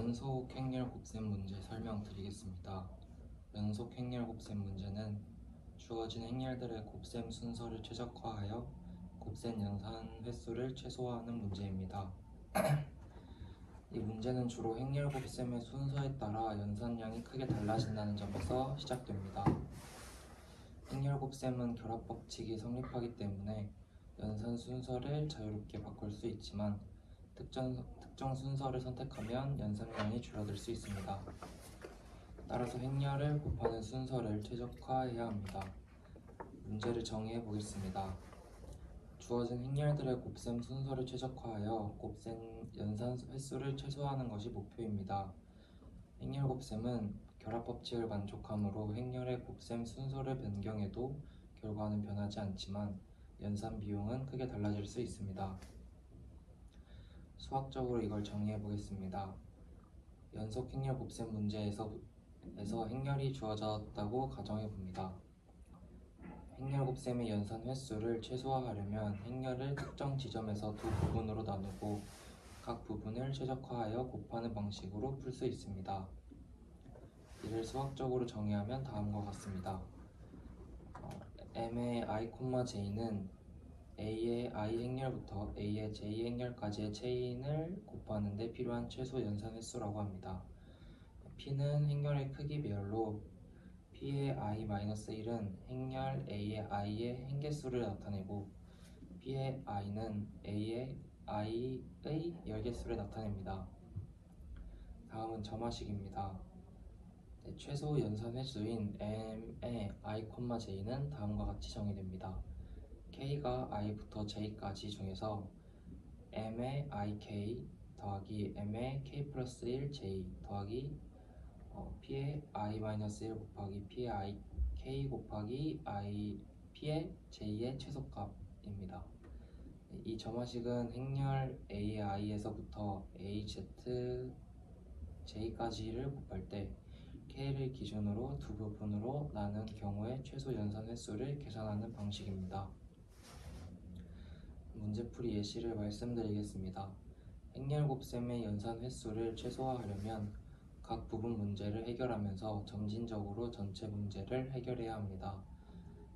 연속 행렬 곱셈 문제 설명드리겠습니다. 연속 행렬 곱셈 문제는 주어진 행렬들의 곱셈 순서를 최적화하여 곱셈 연산 횟수를 최소화하는 문제입니다. 이 문제는 주로 행렬 곱셈의 순서에 따라 연산량이 크게 달라진다는 점에서 시작됩니다. 행렬 곱셈은 결합 법칙이 성립하기 때문에 연산 순서를 자유롭게 바꿀 수 있지만 특정 순서를 선택하면 연산량이 줄어들 수 있습니다. 따라서 행렬을 곱하는 순서를 최적화해야 합니다. 문제를 정의해 보겠습니다. 주어진 행렬들의 곱셈 순서를 최적화하여 곱셈 연산 횟수를 최소화하는 것이 목표입니다. 행렬 곱셈은 결합 법칙을 만족하므로 행렬의 곱셈 순서를 변경해도 결과는 변하지 않지만 연산 비용은 크게 달라질 수 있습니다. 수학적으로 이걸 정의해 보겠습니다. 연속 행렬 곱셈 문제에서 행렬이 주어졌다고 가정해 봅니다. 행렬 곱셈의 연산 횟수를 최소화하려면 행렬을 특정 지점에서 두 부분으로 나누고 각 부분을 최적화하여 곱하는 방식으로 풀 수 있습니다. 이를 수학적으로 정의하면 다음과 같습니다. m의 i, j는 a의 i 행렬부터 a의 j 행렬까지의 체인을 곱하는 데 필요한 최소 연산 횟수라고 합니다. p는 행렬의 크기 배열로 p의 i-1은 행렬 a의 i의 행개수를 나타내고 p의 i는 a의 i의 열개수를 나타냅니다. 다음은 점화식입니다. 최소 연산 횟수인 m의 i, j는 다음과 같이 정의됩니다. k가 i부터 j까지 중에서 m의 ik 더하기 m의 k 플러스 1 j 더하기 p의 i-1 곱하기 p의 ik 곱하기 p의 j의 최소값입니다. 이 점화식은 행렬 a의 i에서부터 az j까지를 곱할 때 k를 기준으로 두 부분으로 나눈 경우의 최소 연산 횟수를 계산하는 방식입니다. 문제풀이 예시를 말씀드리겠습니다. 행렬 곱셈의 연산 횟수를 최소화하려면 각 부분 문제를 해결하면서 점진적으로 전체 문제를 해결해야 합니다.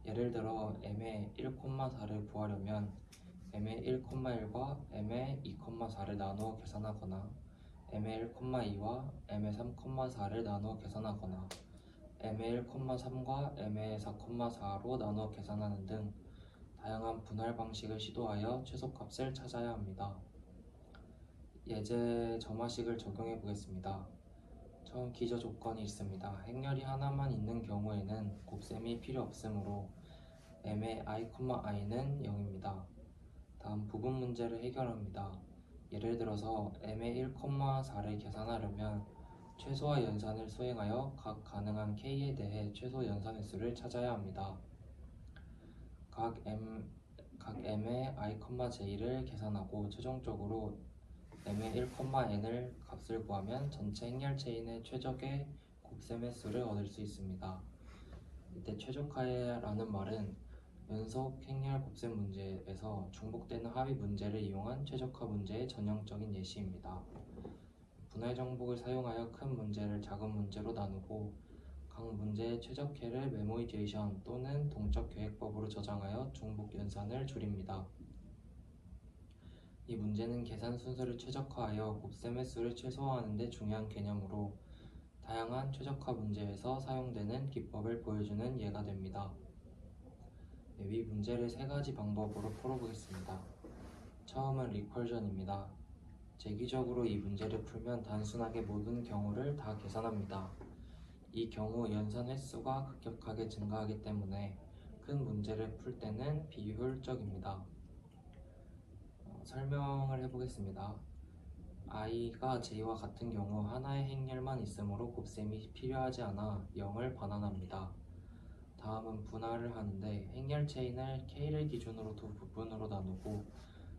예를 들어 m의 1,4를 구하려면 m의 1,1과 m의 2,4를 나누어 계산하거나 m의 1,2와 m의 3,4를 나누어 계산하거나 m의 1,3과 m의 4,4로 나누어 계산하는 등 다양한 분할 방식을 시도하여 최소값을 찾아야 합니다. 예제 점화식을 적용해 보겠습니다. 처음 기저 조건이 있습니다. 행렬이 하나만 있는 경우에는 곱셈이 필요 없으므로 m의 i,i는 0입니다. 다음 부분 문제를 해결합니다. 예를 들어서 m의 1,4를 계산하려면 최소화 연산을 수행하여 각 가능한 k에 대해 최소 연산 횟수를 찾아야 합니다. 각 m의 i, j를 계산하고 최종적으로 m의 1,n을 값을 구하면 전체 행렬 체인의 최적의 곱셈 횟수를 얻을 수 있습니다. 이때 최적화라는 말은 연속 행렬 곱셈 문제에서 중복되는 합의 문제를 이용한 최적화 문제의 전형적인 예시입니다. 분할 정복을 사용하여 큰 문제를 작은 문제로 나누고 각 문제의 최적해를 메모이제이션 또는 동적 계획법으로 저장하여 중복 연산을 줄입니다. 이 문제는 계산 순서를 최적화하여 곱셈 횟수를 최소화하는 데 중요한 개념으로 다양한 최적화 문제에서 사용되는 기법을 보여주는 예가 됩니다. 위 문제를 세 가지 방법으로 풀어보겠습니다. 처음은 리컬전입니다. 재기적으로 이 문제를 풀면 단순하게 모든 경우를 다 계산합니다. 이 경우 연산 횟수가 급격하게 증가하기 때문에 큰 문제를 풀 때는 비효율적입니다. 설명을 해보겠습니다. i가 j와 같은 경우 하나의 행렬만 있으므로 곱셈이 필요하지 않아 0을 반환합니다. 다음은 분할을 하는데 행렬 체인을 k를 기준으로 두 부분으로 나누고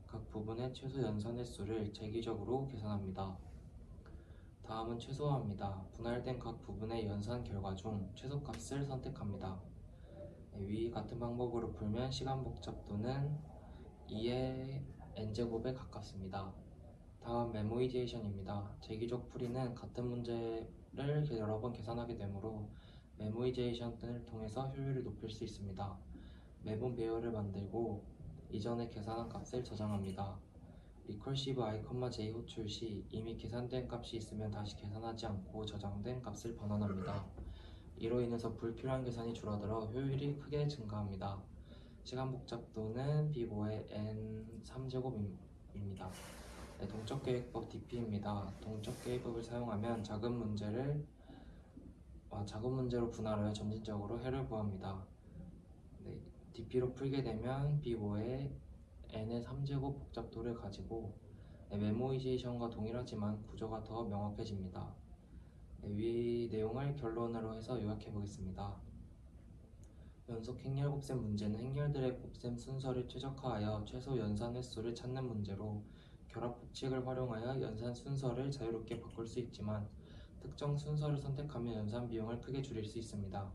각 부분의 최소 연산 횟수를 재기적으로 계산합니다. 다음은 최소화입니다. 분할된 각 부분의 연산 결과 중 최소값을 선택합니다. 위 같은 방법으로 풀면 시간 복잡도는 2의 n제곱에 가깝습니다. 다음 메모이제이션입니다. 재기적 풀이는 같은 문제를 여러 번 계산하게 되므로 메모이제이션을 통해서 효율을 높일 수 있습니다. 매분 배열을 만들고 이전에 계산한 값을 저장합니다. 리컬시브 i, j 호출 시 이미 계산된 값이 있으면 다시 계산하지 않고 저장된 값을 번원합니다. 이로 인해서 불필요한 계산이 줄어들어 효율이 크게 증가합니다. 시간 복잡도는 b5의 n3제곱입니다. 동적계획법 DP입니다. 동적계획법을 사용하면 작은 문제로 분할하여 점진적으로 해를 구합니다. DP로 풀게 되면 b5의 n의 3제곱 복잡도를 가지고 메모이제이션과 동일하지만 구조가 더 명확해집니다. 위 내용을 결론으로 해서 요약해 보겠습니다. 연속 행렬 곱셈 문제는 행렬들의 곱셈 순서를 최적화하여 최소 연산 횟수를 찾는 문제로 결합 법칙을 활용하여 연산 순서를 자유롭게 바꿀 수 있지만 특정 순서를 선택하면 연산 비용을 크게 줄일 수 있습니다.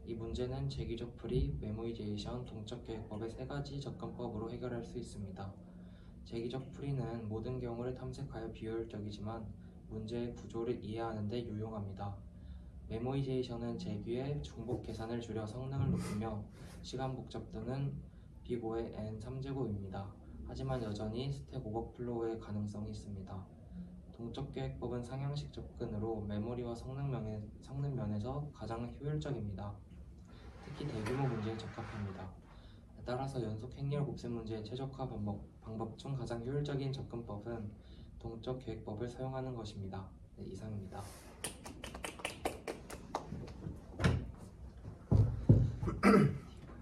이 문제는 재기적 풀이, 메모이제이션, 동적계획법의 세 가지 접근법으로 해결할 수 있습니다. 재기적 풀이는 모든 경우를 탐색하여 비효율적이지만 문제의 구조를 이해하는 데 유용합니다. 메모이제이션은 재규의 중복 계산을 줄여 성능을 높이며 시간 복잡도는 b5의 n3제곱입니다. 하지만 여전히 스택 오버플로우의 가능성이 있습니다. 동적계획법은 상향식 접근으로 메모리와 성능 면에서 가장 효율적입니다. 특히 대규모 문제에 적합합니다. 따라서 연속 행렬 곱셈 문제의 최적화 방법 중 가장 효율적인 접근법은 동적계획법을 사용하는 것입니다. 이상입니다.